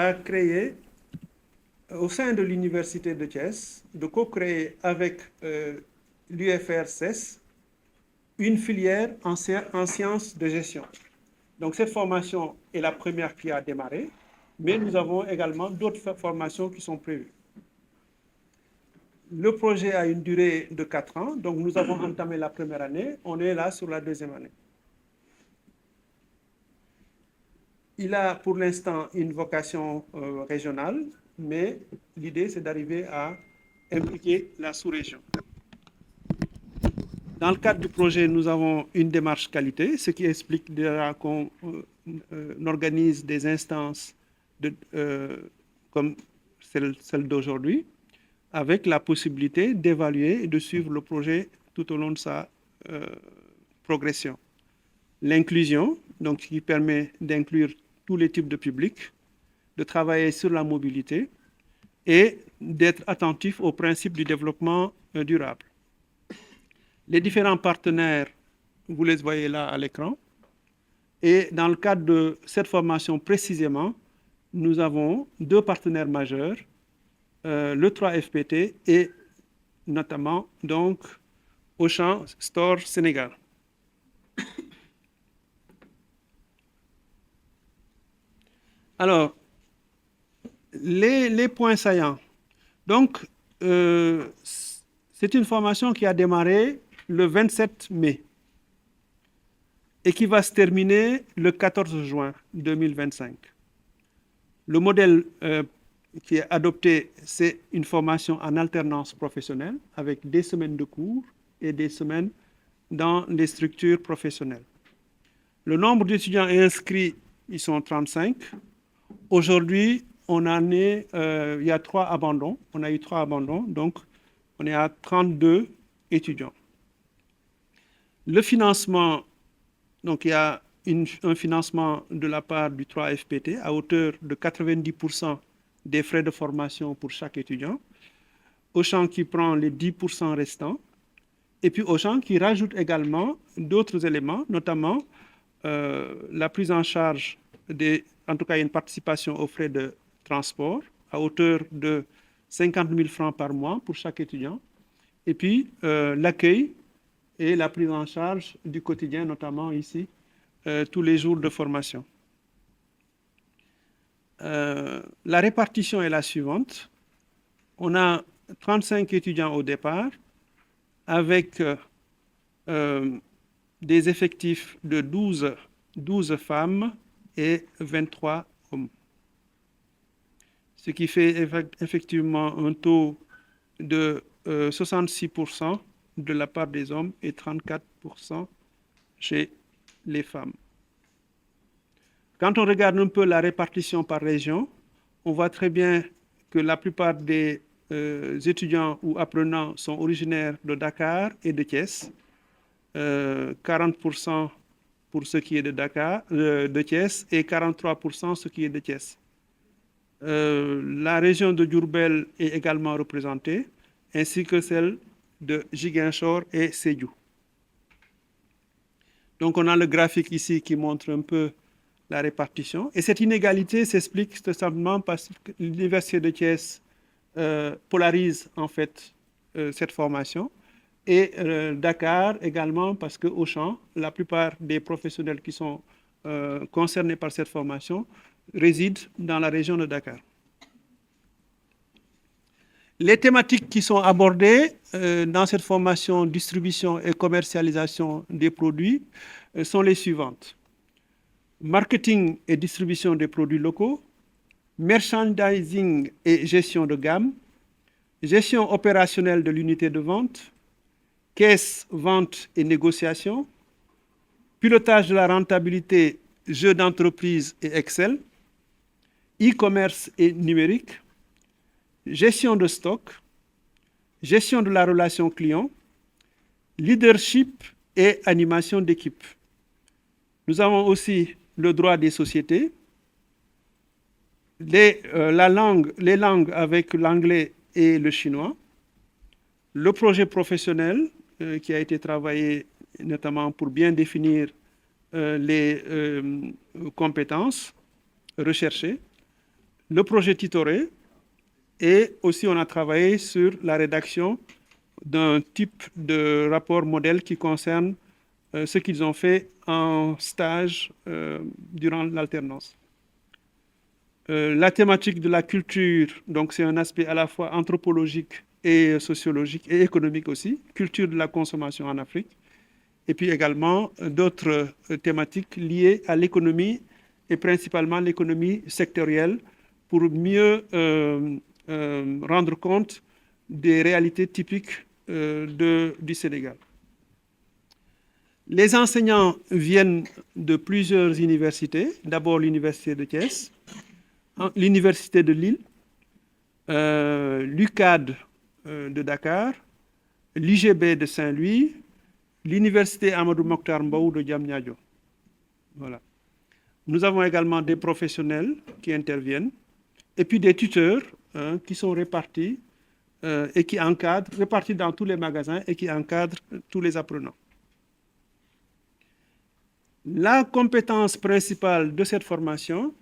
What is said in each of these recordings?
a créé, au sein de l'Université de Thiès, de co-créer avec l'UFR-CES une filière en sciences de gestion. Donc cette formation est la première qui a démarré, mais nous avons également d'autres formations qui sont prévues. Le projet a une durée de 4 ans, donc nous avons entamé la première année, on est là sur la deuxième année. Il a pour l'instant une vocation régionale, mais l'idée c'est d'arriver à impliquer la sous-région. Dans le cadre du projet, nous avons une démarche qualité, ce qui explique qu'on organise des instances comme celle d'aujourd'hui, avec la possibilité d'évaluer et de suivre le projet tout au long de sa progression. L'inclusion, donc qui permet d'inclure tous les types de publics, de travailler sur la mobilité et d'être attentif aux principes du développement durable. Les différents partenaires, vous les voyez là à l'écran. Et dans le cadre de cette formation précisément, nous avons 2 partenaires majeurs, le 3FPT et notamment donc Auchan Store Sénégal. Alors, les points saillants. Donc, c'est une formation qui a démarré le 27 mai et qui va se terminer le 14 juin 2025. Le modèle qui est adopté, c'est une formation en alternance professionnelle avec des semaines de cours et des semaines dans les structures professionnelles. Le nombre d'étudiants inscrits, ils sont 35. Aujourd'hui, il y a 3 abandons. On a eu 3 abandons, donc on est à 32 étudiants. Le financement, donc il y a un financement de la part du 3FPT à hauteur de 90% des frais de formation pour chaque étudiant. Auchan qui prend les 10% restants. Et puis Auchan qui rajoute également d'autres éléments, notamment la prise en charge en tout cas une participation aux frais de transport à hauteur de 50 000 francs par mois pour chaque étudiant. Et puis l'accueil et la prise en charge du quotidien, notamment ici, tous les jours de formation. La répartition est la suivante. On a 35 étudiants au départ, avec des effectifs de 12 femmes et 23 hommes. Ce qui fait effectivement un taux de 66% de la part des hommes et 34% chez les femmes. Quand on regarde un peu la répartition par région, on voit très bien que la plupart des étudiants ou apprenants sont originaires de Dakar et de Thiès. 40% pour ce qui est de Dakar, de Thiès, et 43% ce qui est de Thiès. La région de Diourbel est également représentée, ainsi que celle de Ziguinchor et Sédhiou. Donc on a le graphique ici qui montre un peu la répartition. Et cette inégalité s'explique tout simplement parce que l'Université de Thiès polarise en fait cette formation. Et Dakar également parce que Auchan, la plupart des professionnels qui sont concernés par cette formation résident dans la région de Dakar. Les thématiques qui sont abordées dans cette formation distribution et commercialisation des produits sont les suivantes. Marketing et distribution des produits locaux, merchandising et gestion de gamme, gestion opérationnelle de l'unité de vente, caisse, vente et négociation, pilotage de la rentabilité, jeux d'entreprise et Excel, e-commerce et numérique, gestion de stock, gestion de la relation client, leadership et animation d'équipe. Nous avons aussi le droit des sociétés, les langues avec l'anglais et le chinois, le projet professionnel qui a été travaillé notamment pour bien définir les compétences recherchées, le projet Titoré, et aussi on a travaillé sur la rédaction d'un type de rapport modèle qui concerne ce qu'ils ont fait en stage durant l'alternance. La thématique de la culture, donc c'est un aspect à la fois anthropologique et sociologique et économique aussi, culture de la consommation en Afrique, et puis également d'autres thématiques liées à l'économie et principalement l'économie sectorielle pour mieux rendre compte des réalités typiques du Sénégal. Les enseignants viennent de plusieurs universités, d'abord l'université de Thiès, l'université de Lille, l'UCAD de Dakar, l'IGB de Saint-Louis, l'université Amadou Mokhtar Mbow de Diamniadio. Voilà. Nous avons également des professionnels qui interviennent et puis des tuteurs qui sont répartis et qui encadrent, répartis dans tous les magasins et qui encadrent tous les apprenants. La compétence principale de cette formation,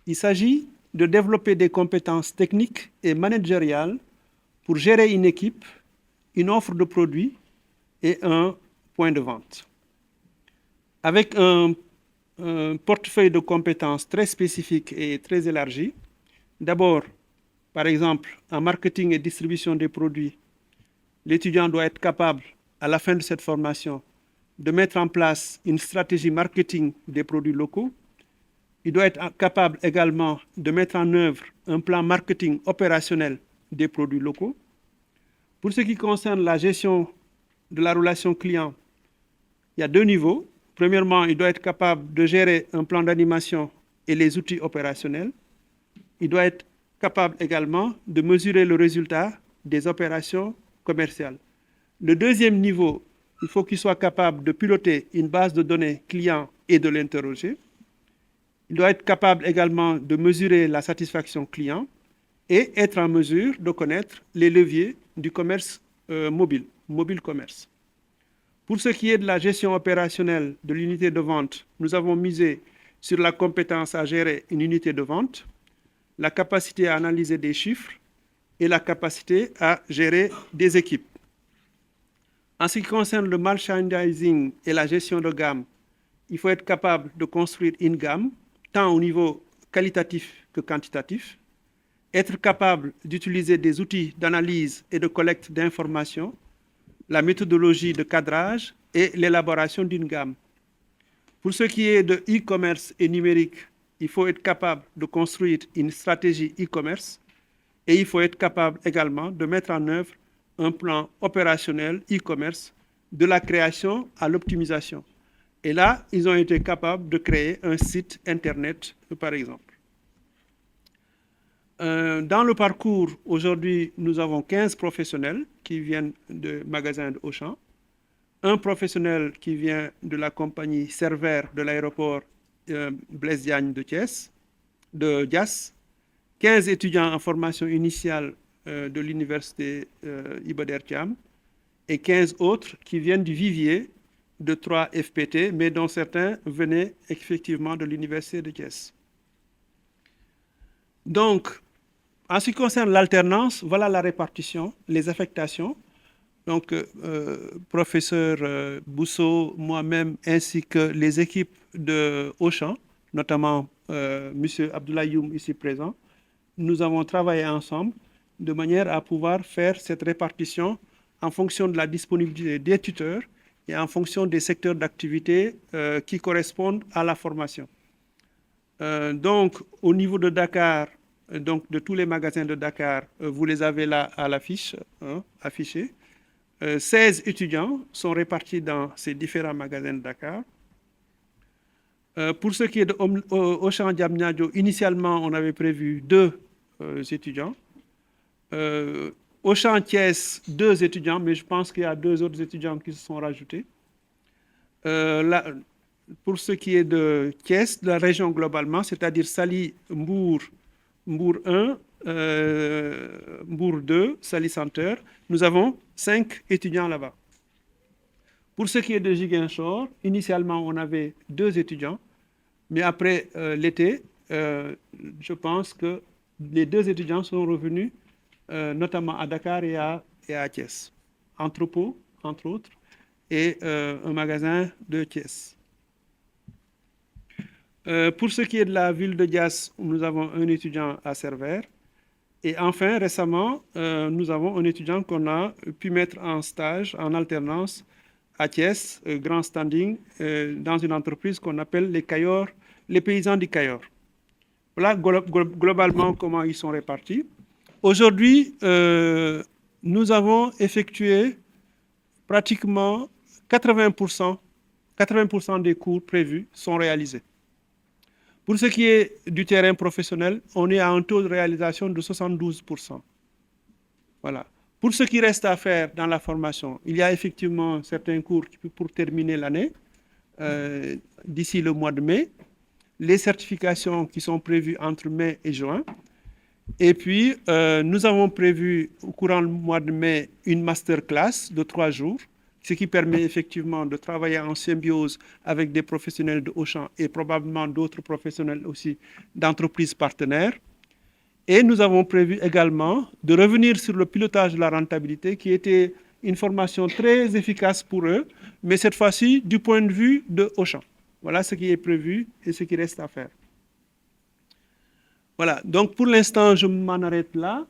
il s'agit de développer des compétences techniques et managériales pour gérer une équipe, une offre de produits et un point de vente. Avec un portefeuille de compétences très spécifique et très élargi. D'abord, par exemple, en marketing et distribution des produits, l'étudiant doit être capable, à la fin de cette formation, de mettre en place une stratégie marketing des produits locaux. Il doit être capable également de mettre en œuvre un plan marketing opérationnel des produits locaux. Pour ce qui concerne la gestion de la relation client, il y a deux niveaux. Premièrement, il doit être capable de gérer un plan d'animation et les outils opérationnels. Il doit être capable également de mesurer le résultat des opérations commerciales. Le deuxième niveau, il faut qu'il soit capable de piloter une base de données client et de l'interroger. Il doit être capable également de mesurer la satisfaction client et être en mesure de connaître les leviers du commerce mobile commerce. Pour ce qui est de la gestion opérationnelle de l'unité de vente, nous avons misé sur la compétence à gérer une unité de vente, la capacité à analyser des chiffres et la capacité à gérer des équipes. En ce qui concerne le merchandising et la gestion de gamme, il faut être capable de construire une gamme, tant au niveau qualitatif que quantitatif, être capable d'utiliser des outils d'analyse et de collecte d'informations, la méthodologie de cadrage et l'élaboration d'une gamme. Pour ce qui est de e-commerce et numérique, il faut être capable de construire une stratégie e-commerce et il faut être capable également de mettre en œuvre un plan opérationnel e-commerce de la création à l'optimisation. Et là, ils ont été capables de créer un site Internet, par exemple. Dans le parcours, aujourd'hui, nous avons 15 professionnels qui viennent de magasins de Auchan, un professionnel qui vient de la compagnie Server de l'aéroport Blaise Diagne de Thiès, de Dias, 15 étudiants en formation initiale de l'université Iba Der Thiam et 15 autres qui viennent du vivier de 3 FPT, mais dont certains venaient effectivement de l'université de Thiès. Donc, en ce qui concerne l'alternance, voilà la répartition, les affectations. Donc, professeur Bousso, moi-même, ainsi que les équipes de Auchan, notamment M. Abdoulaye Youm ici présent, nous avons travaillé ensemble de manière à pouvoir faire cette répartition en fonction de la disponibilité des tuteurs et en fonction des secteurs d'activité qui correspondent à la formation. Donc, au niveau de Dakar, donc de tous les magasins de Dakar, vous les avez là à l'affiche, affichés. 16 étudiants sont répartis dans ces différents magasins de Dakar. Pour ce qui est de Auchan Diamniadio, initialement, on avait prévu 2 étudiants. Auchan Thiès, 2 étudiants, mais je pense qu'il y a 2 autres étudiants qui se sont rajoutés. Pour ce qui est de Thiès, de la région globalement, c'est-à-dire Saly, Mbour 1, Mbour 2, Saly Centre, nous avons 5 étudiants là-bas. Pour ce qui est de Ziguinchor, initialement, on avait 2 étudiants, mais après l'été, je pense que les 2 étudiants sont revenus, notamment à Dakar et à Thiès. Entrepôt, entre autres, et un magasin de Thiès. Pour ce qui est de la ville de Dias, nous avons un étudiant à Cervère. Et enfin, récemment, nous avons un étudiant qu'on a pu mettre en stage, en alternance, à Thiès, grand standing, dans une entreprise qu'on appelle les paysans du Cayor. Voilà globalement comment ils sont répartis. Aujourd'hui, nous avons effectué pratiquement 80%, 80% des cours prévus sont réalisés. Pour ce qui est du terrain professionnel, on est à un taux de réalisation de 72%. Voilà. Pour ce qui reste à faire dans la formation, il y a effectivement certains cours pour terminer l'année, d'ici le mois de mai, les certifications qui sont prévues entre mai et juin. Et puis, nous avons prévu au courant du mois de mai une masterclass de 3 jours, ce qui permet effectivement de travailler en symbiose avec des professionnels de Auchan et probablement d'autres professionnels aussi d'entreprises partenaires. Et nous avons prévu également de revenir sur le pilotage de la rentabilité, qui était une formation très efficace pour eux, mais cette fois-ci du point de vue de Auchan. Voilà ce qui est prévu et ce qui reste à faire. Voilà, donc pour l'instant, je m'en arrête là.